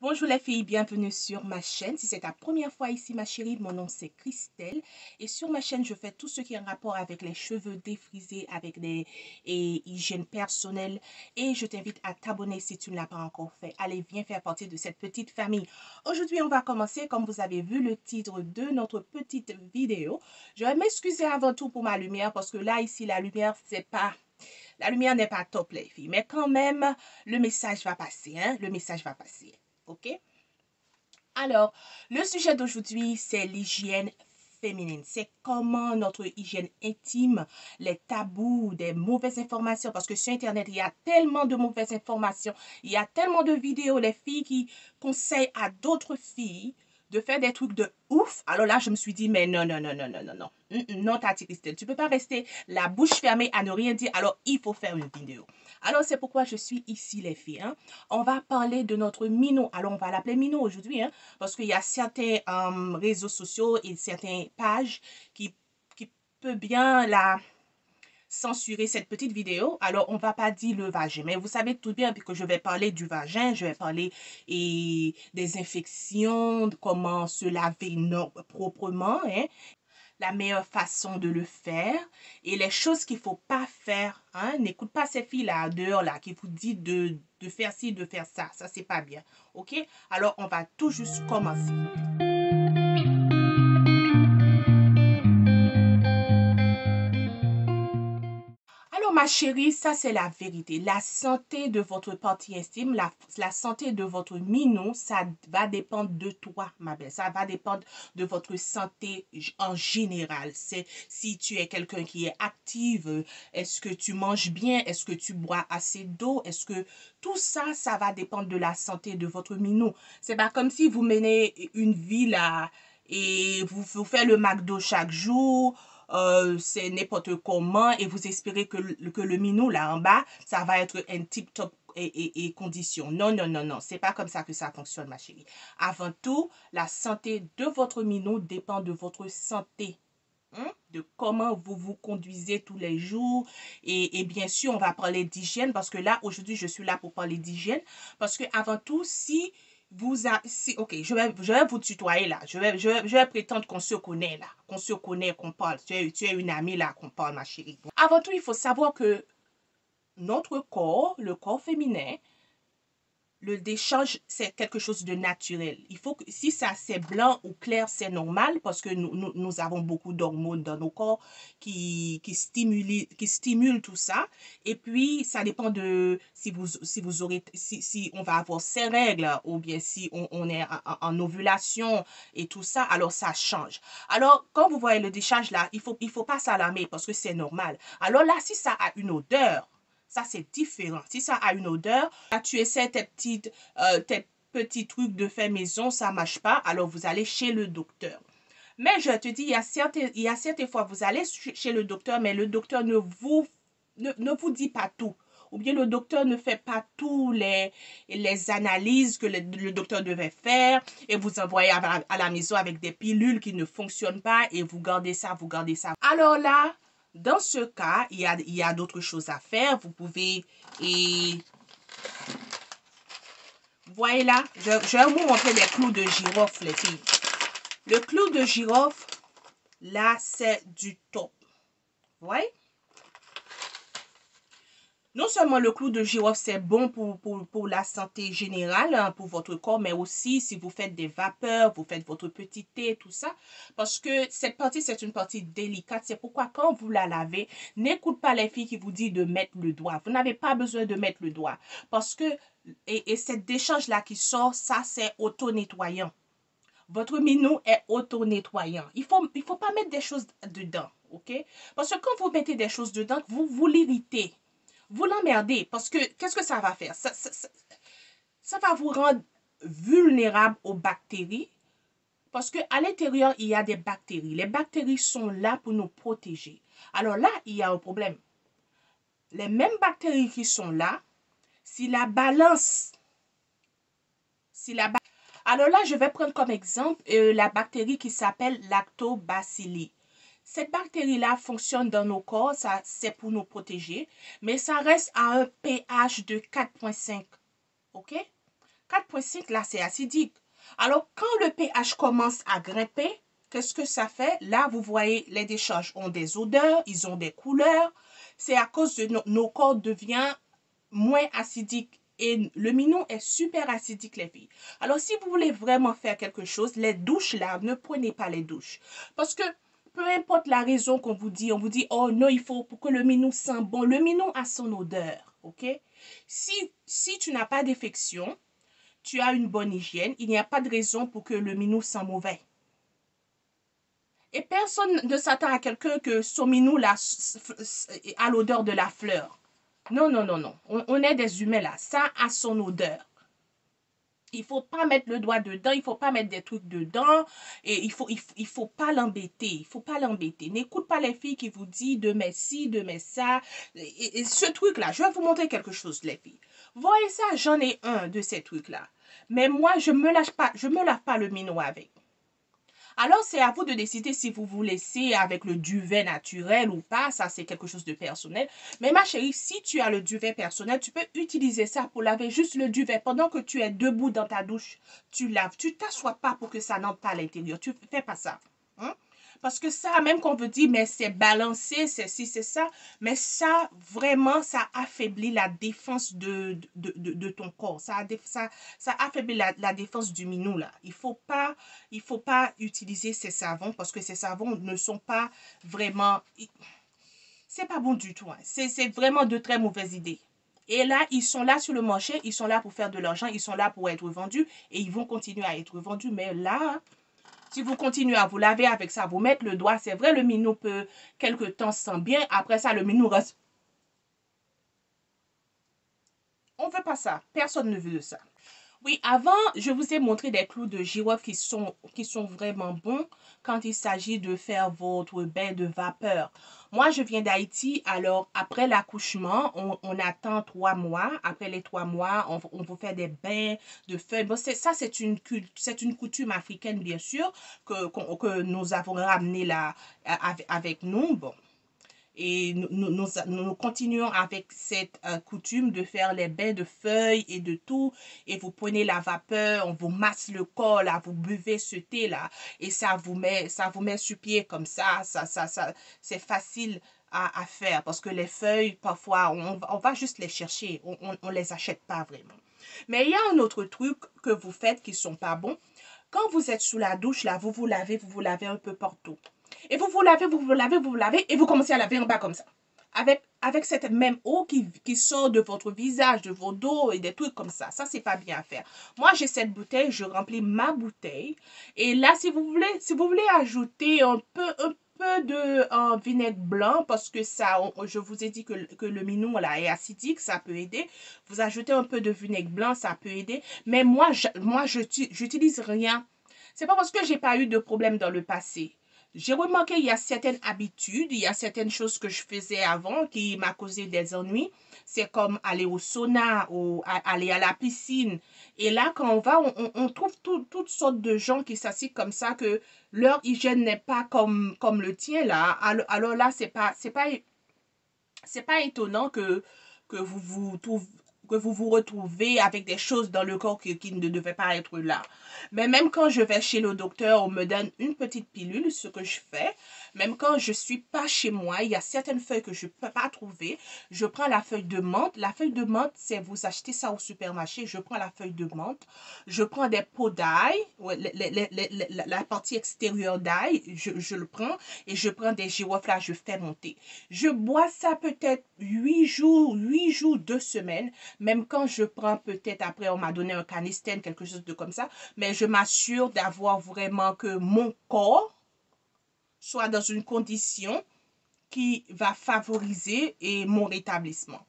Bonjour les filles, bienvenue sur ma chaîne. Si c'est ta première fois ici ma chérie, mon nom c'est Christelle et sur ma chaîne je fais tout ce qui est en rapport avec les cheveux défrisés, avec des hygiène personnelle et je t'invite à t'abonner si tu ne l'as pas encore fait. Allez, viens faire partie de cette petite famille. Aujourd'hui on va commencer comme vous avez vu le titre de notre petite vidéo. Je vais m'excuser avant tout pour ma lumière parce que là ici la lumière la lumière n'est pas top les filles, mais quand même le message va passer, hein, le message va passer. OK? Alors, le sujet d'aujourd'hui, c'est l'hygiène féminine. C'est comment notre hygiène intime, les tabous, des mauvaises informations. Parce que sur Internet, il y a tellement de mauvaises informations. Il y a tellement de vidéos, les filles qui conseillent à d'autres filles de faire des trucs de ouf. Alors là, je me suis dit, mais non, non, non, non, non, non, non. Non, Tati Christelle, tu ne peux pas rester la bouche fermée à ne rien dire. Alors, il faut faire une vidéo. Alors, c'est pourquoi je suis ici, les filles. Hein. On va parler de notre minot. Alors, on va l'appeler minot aujourd'hui, hein, parce qu'il y a certains réseaux sociaux et certaines pages qui peuvent bien censurer cette petite vidéo. Alors, on ne va pas dire le vagin, mais vous savez tout bien que je vais parler du vagin, je vais parler des infections, comment se laver proprement, hein, la meilleure façon de le faire et les choses qu'il ne faut pas faire. Hein. N'écoute pas ces filles-là dehors là, qui vous disent de faire ci, de faire ça. Ça, c'est pas bien. OK? Alors, on va tout juste commencer. Alors, ma chérie, ça, c'est la vérité. La santé de votre partie intime, la santé de votre minou, ça va dépendre de toi, ma belle. Ça va dépendre de votre santé en général. C'est si tu es quelqu'un qui est active, est-ce que tu manges bien, est-ce que tu bois assez d'eau, est-ce que tout ça, ça va dépendre de la santé de votre minou. C'est pas comme si vous menez une vie là et vous faites le McDo chaque jour, c'est n'importe comment et vous espérez que le minou là en bas, ça va être un tip-top et condition. Non, non, non, non, c'est pas comme ça que ça fonctionne, ma chérie. Avant tout, la santé de votre minou dépend de votre santé. Hein, de comment vous vous conduisez tous les jours. Et bien sûr, on va parler d'hygiène parce que là, aujourd'hui, je suis là pour parler d'hygiène. Parce que avant tout, si vous a, si, ok, je vais vous tutoyer là. Je vais prétendre qu'on se connaît là. Qu'on se connaît, qu'on parle. Tu es une amie là, qu'on parle, ma chérie. Avant tout, il faut savoir que notre corps, le corps féminin, le déchange, c'est quelque chose de naturel. Il faut que, si ça c'est blanc ou clair, c'est normal parce que nous avons beaucoup d'hormones dans nos corps qui stimulent tout ça. Et puis, ça dépend de si vous aurez, si on va avoir ces règles ou bien si on est en ovulation et tout ça, alors ça change. Alors, quand vous voyez le décharge là, il faut pas s'alarmer parce que c'est normal. Alors là, si ça a une odeur, ça, c'est différent. Si ça a une odeur, là, tu essaies tes petits trucs de fait maison, ça ne marche pas, alors vous allez chez le docteur. Mais je te dis, il y a certaines fois, vous allez chez le docteur, mais le docteur ne vous dit pas tout. Ou bien le docteur ne fait pas tous les analyses que le docteur devait faire et vous envoyez à la maison avec des pilules qui ne fonctionnent pas et vous gardez ça, vous gardez ça. Alors là, dans ce cas, il y a d'autres choses à faire. Vous pouvez, et voyez là, je vais vous montrer les clous de girofle, les filles. Le clou de girofle, là, c'est du top. Vous voyez? Non seulement le clou de girofle, c'est bon pour la santé générale, hein, pour votre corps, mais aussi si vous faites des vapeurs, vous faites votre petit thé, tout ça. Parce que cette partie, c'est une partie délicate. C'est pourquoi quand vous la lavez, n'écoute pas les filles qui vous disent de mettre le doigt. Vous n'avez pas besoin de mettre le doigt. Parce que, et cette décharge-là qui sort, ça, c'est auto-nettoyant. Votre minou est auto-nettoyant. Il faut pas mettre des choses dedans, ok? Parce que quand vous mettez des choses dedans, vous l'irritez. Vous l'emmerdez parce que qu'est-ce que ça va faire? Ça va vous rendre vulnérable aux bactéries parce qu'à l'intérieur, il y a des bactéries. Les bactéries sont là pour nous protéger. Alors là, il y a un problème. Les mêmes bactéries qui sont là, si la balance, alors là, je vais prendre comme exemple la bactérie qui s'appelle lactobacilli. Cette bactérie-là fonctionne dans nos corps, ça c'est pour nous protéger, mais ça reste à un pH de 4,5. OK? 4,5 là, c'est acidique. Alors, quand le pH commence à grimper, qu'est-ce que ça fait? Là, vous voyez, les décharges ont des odeurs, ils ont des couleurs. C'est à cause de nos corps deviennent moins acidiques. Et le minou est super acidique, les filles. Alors, si vous voulez vraiment faire quelque chose, les douches, là, ne prenez pas les douches. Parce que peu importe la raison qu'on vous dit, on vous dit, oh non, il faut pour que le minou sent bon. Le minou a son odeur, ok? Si tu n'as pas d'infection, tu as une bonne hygiène, il n'y a pas de raison pour que le minou sent mauvais. Et personne ne s'attend à quelqu'un que son minou là, a l'odeur de la fleur. Non, non, non, non. On est des humains là. Ça a son odeur. Il faut pas mettre le doigt dedans, il faut pas mettre des trucs dedans, et il faut pas l'embêter, il faut pas l'embêter. N'écoute pas les filles qui vous disent de mettre ci, de mettre ça. Et ce truc-là, je vais vous montrer quelque chose, les filles. Voyez ça, j'en ai un de ces trucs-là. Mais moi, je me lave pas le minot avec. Alors, c'est à vous de décider si vous vous laissez avec le duvet naturel ou pas. Ça, c'est quelque chose de personnel. Mais ma chérie, si tu as le duvet personnel, tu peux utiliser ça pour laver juste le duvet. Pendant que tu es debout dans ta douche, tu laves. Tu t'assois pas pour que ça n'entre pas à l'intérieur. Tu fais pas ça. Hein? Parce que ça, même qu'on veut dire, mais c'est balancé, c'est ci, c'est ça, mais ça, vraiment, ça affaiblit la défense de ton corps. Ça affaiblit la défense du minou, là. Il faut pas utiliser ces savons parce que ces savons ne sont pas vraiment... C'est pas bon du tout. Hein. C'est vraiment de très mauvaises idées. Et là, ils sont là sur le marché, ils sont là pour faire de l'argent, ils sont là pour être vendus et ils vont continuer à être vendus. Mais là, si vous continuez à vous laver avec ça, vous mettre le doigt, c'est vrai, le minou peut quelque temps se sent bien. Après ça, le minou reste. On ne veut pas ça. Personne ne veut ça. Oui, avant, je vous ai montré des clous de girofle qui sont vraiment bons quand il s'agit de faire votre bain de vapeur. Moi, je viens d'Haïti, alors après l'accouchement, on attend 3 mois. Après les 3 mois, on vous fait des bains de feuilles. Bon, ça, c'est une coutume africaine, bien sûr, que nous avons ramené là avec nous. Bon, et nous continuons avec cette coutume de faire les bains de feuilles et de tout. Et vous prenez la vapeur, on vous masse le corps, là, vous buvez ce thé, là. Et ça vous met sur pied comme ça. C'est facile à faire. Parce que les feuilles, parfois, on va juste les chercher. On les achète pas vraiment. Mais il y a un autre truc que vous faites qui sont pas bons. Quand vous êtes sous la douche, là, vous vous lavez un peu partout. Et vous vous lavez, vous vous lavez, vous vous lavez, et vous commencez à laver en bas comme ça. Avec cette même eau qui sort de votre visage, de vos dos et des trucs comme ça. Ça, c'est pas bien à faire. Moi, j'ai cette bouteille, je remplis ma bouteille. Et là, si vous voulez ajouter un peu de vinaigre blanc, parce que ça, je vous ai dit que le minou, là, est acidique, ça peut aider. Vous ajoutez un peu de vinaigre blanc, ça peut aider. Mais moi, j'utilise rien. C'est pas parce que j'ai pas eu de problème dans le passé. J'ai remarqué qu'il y a certaines habitudes, il y a certaines choses que je faisais avant qui m'a causé des ennuis. C'est comme aller au sauna ou aller à la piscine. Et là, quand on va, on trouve toutes sortes de gens qui s'assient comme ça que leur hygiène n'est pas comme le tien là. Alors là, c'est pas étonnant que vous vous retrouvez avec des choses dans le corps qui ne devaient pas être là. Mais même quand je vais chez le docteur, on me donne une petite pilule, ce que je fais. Même quand je suis pas chez moi, il y a certaines feuilles que je peux pas trouver. Je prends la feuille de menthe. La feuille de menthe, c'est vous achetez ça au supermarché. Je prends la feuille de menthe. Je prends des pots d'ail, la partie extérieure d'ail, je le prends. Et je prends des girofles là, je fais monter. Je bois ça peut-être 8 jours, 2 semaines. Même quand je prends peut-être après, on m'a donné un canistène, quelque chose de comme ça. Mais je m'assure d'avoir vraiment que mon corps soit dans une condition qui va favoriser mon rétablissement.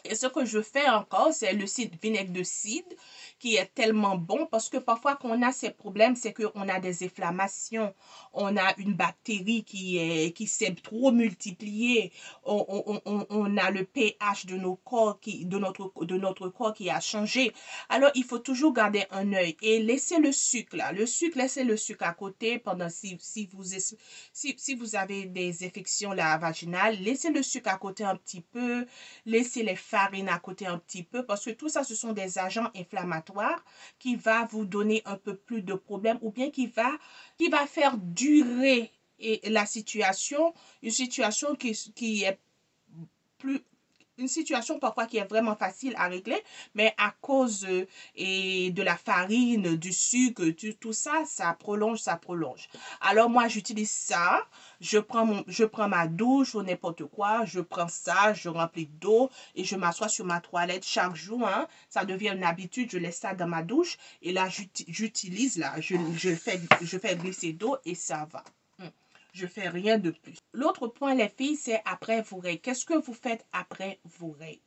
Et ce que je fais encore, c'est le vinaigre de cidre qui est tellement bon parce que parfois quand on a ces problèmes, c'est qu'on a des inflammations, on a une bactérie qui s'est trop multipliée, on a le pH de nos corps de notre corps qui a changé. Alors il faut toujours garder un œil et laisser le sucre là. Laissez le sucre à côté pendant si vous avez des infections là vaginales, laissez le sucre à côté un petit peu, laissez les farine à côté un petit peu parce que tout ça, ce sont des agents inflammatoires qui va vous donner un peu plus de problèmes ou bien qui va faire durer la situation, une situation qui est plus une situation parfois qui est vraiment facile à régler, mais à cause et de la farine, du sucre, tout ça, ça prolonge, ça prolonge. Alors moi, j'utilise ça, je prends ma douche ou n'importe quoi, je prends ça, je remplis d'eau et je m'assois sur ma toilette chaque jour. Hein. Ça devient une habitude, je laisse ça dans ma douche et là, j'utilise, là, je fais glisser d'eau et ça va. Je fais rien de plus. L'autre point, les filles, c'est après vos règles. Qu'est-ce que vous faites après vos règles?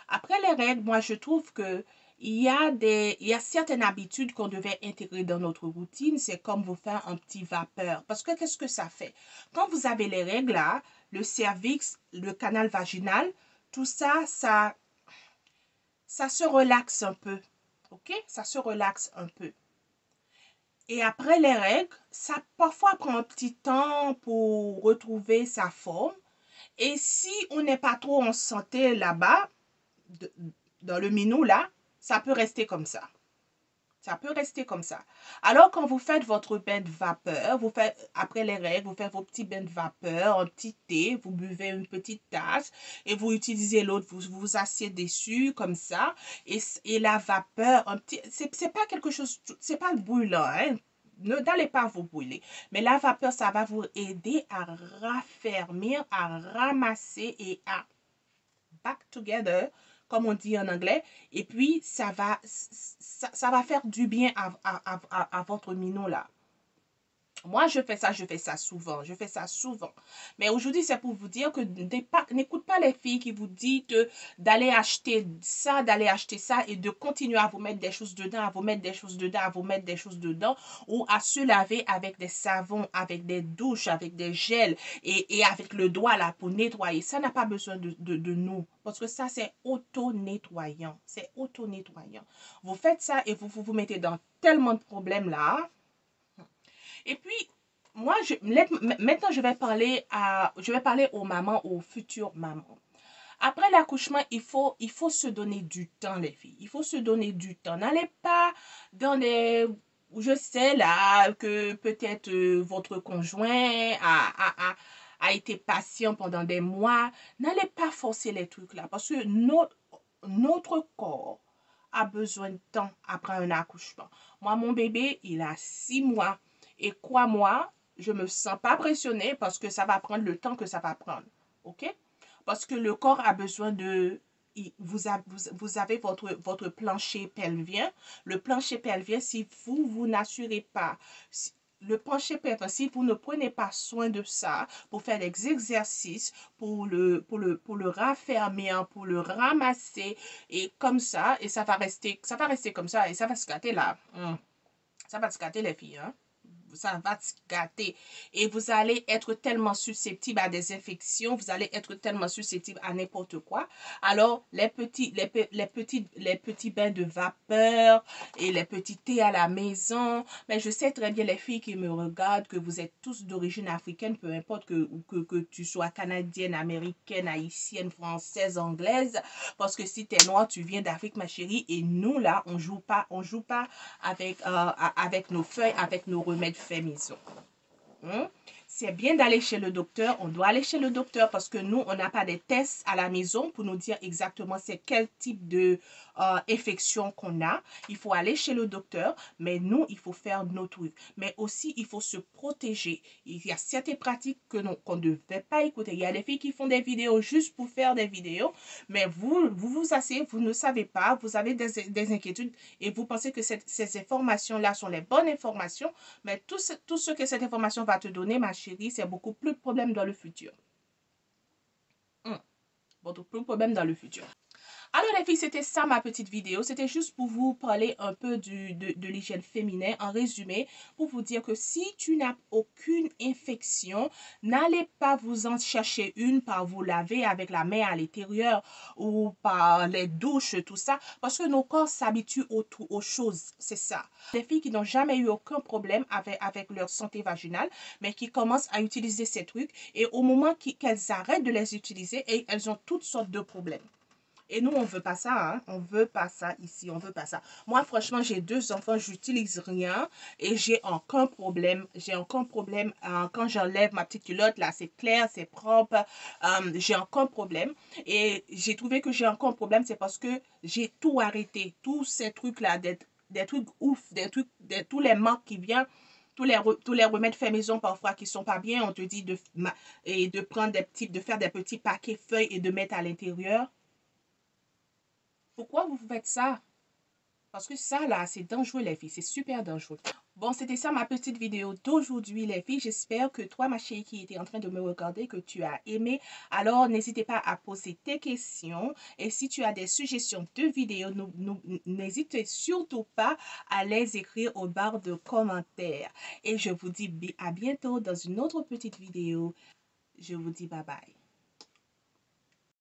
Après les règles, moi, je trouve que il y a certaines habitudes qu'on devait intégrer dans notre routine. C'est comme vous faire un petit vapeur. Parce que qu'est-ce que ça fait? Quand vous avez les règles là, le cervix, le canal vaginal, tout ça, ça se relaxe un peu. OK? Ça se relaxe un peu. Et après les règles, ça parfois prend un petit temps pour retrouver sa forme. Et si on n'est pas trop en santé là-bas, dans le minou là, ça peut rester comme ça. Ça peut rester comme ça. Alors, quand vous faites votre bain de vapeur, vous faites, après les règles, vous faites vos petits bains de vapeur, un petit thé, vous buvez une petite tasse et vous utilisez l'autre, vous vous asseyez dessus comme ça. Et la vapeur, c'est pas quelque chose, c'est pas brûlant, hein. N'allez pas vous brûler. Mais la vapeur, ça va vous aider à raffermir, à ramasser et à back together, comme on dit en anglais. Et puis, ça va faire du bien à votre minou là. Moi, je fais ça souvent. Je fais ça souvent. Mais aujourd'hui, c'est pour vous dire que n'écoute pas les filles qui vous disent d'aller acheter ça et de continuer à vous mettre des choses dedans, à vous mettre des choses dedans, à vous mettre des choses dedans ou à se laver avec des savons, avec des douches, avec des gels et avec le doigt là pour nettoyer. Ça n'a pas besoin de nous parce que ça, c'est auto-nettoyant. C'est auto-nettoyant. Vous faites ça et vous mettez dans tellement de problèmes là. Et puis, moi, maintenant, je vais parler aux mamans, aux futures mamans. Après l'accouchement, il faut se donner du temps, les filles. Il faut se donner du temps. N'allez pas dans des... Je sais là que peut-être votre conjoint a été patient pendant des mois. N'allez pas forcer les trucs là parce que notre corps a besoin de temps après un accouchement. Moi, mon bébé, il a 6 mois. Et crois-moi, je ne me sens pas pressionnée parce que ça va prendre le temps que ça va prendre. OK? Parce que le corps a besoin de... Vous avez votre plancher pelvien. Le plancher pelvien, si vous n'assurez pas... Le plancher pelvien, si vous ne prenez pas soin de ça, pour faire des exercices, pour le raffermir, pour le ramasser, et comme ça, et ça va rester comme ça, et ça va se gâter là. Ça va se gâter les filles, hein. Ça va se gâter. Et vous allez être tellement susceptible à des infections, vous allez être tellement susceptible à n'importe quoi. Alors, les petits bains de vapeur et les petits thés à la maison. Mais je sais très bien, les filles qui me regardent, que vous êtes tous d'origine africaine, peu importe que tu sois canadienne, américaine, haïtienne, française, anglaise. Parce que si tu es noire, tu viens d'Afrique, ma chérie. Et nous, là, on joue pas avec nos feuilles, avec nos remèdes fait maison. C'est bien d'aller chez le docteur. On doit aller chez le docteur parce que nous, on n'a pas des tests à la maison pour nous dire exactement c'est quel type de infection qu'on a. Il faut aller chez le docteur, mais nous, il faut faire nos trucs. Mais aussi, il faut se protéger. Il y a certaines pratiques qu'on ne devait pas écouter. Il y a des filles qui font des vidéos juste pour faire des vidéos, mais vous asseyez, vous ne savez pas, vous avez des inquiétudes et vous pensez que ces informations-là sont les bonnes informations, mais tout ce que cette information va te donner, ma chérie, c'est beaucoup plus de problèmes dans le futur. Beaucoup plus de problèmes dans le futur. Alors les filles, c'était ça ma petite vidéo. C'était juste pour vous parler un peu de l'hygiène féminine. En résumé, pour vous dire que si tu n'as aucune infection, n'allez pas vous en chercher une par vous laver avec la main à l'intérieur ou par les douches, tout ça. Parce que nos corps s'habituent aux choses. C'est ça. Les filles qui n'ont jamais eu aucun problème avec leur santé vaginale, mais qui commencent à utiliser ces trucs. Et au moment qu'elles arrêtent de les utiliser, elles ont toutes sortes de problèmes. Et nous, on veut pas ça, hein? On veut pas ça ici, on veut pas ça. Moi, franchement, j'ai 2 enfants, j'utilise rien et j'ai aucun problème. J'ai aucun problème quand j'enlève ma petite culotte, là, c'est clair, c'est propre. J'ai aucun problème. Et j'ai trouvé que j'ai aucun problème, c'est parce que j'ai tout arrêté. Tous ces trucs-là, des trucs ouf, tous les manques qui viennent, tous les remèdes faits maison parfois qui sont pas bien, on te dit de prendre de faire des petits paquets feuilles et de mettre à l'intérieur. Pourquoi vous faites ça? Parce que ça, là, c'est dangereux, les filles. C'est super dangereux. Bon, c'était ça ma petite vidéo d'aujourd'hui, les filles. J'espère que toi, ma chérie, qui était en train de me regarder, que tu as aimé. Alors, n'hésitez pas à poser tes questions. Et si tu as des suggestions de vidéos, n'hésite surtout pas à les écrire au barre de commentaires. Et je vous dis à bientôt dans une autre petite vidéo. Je vous dis bye bye.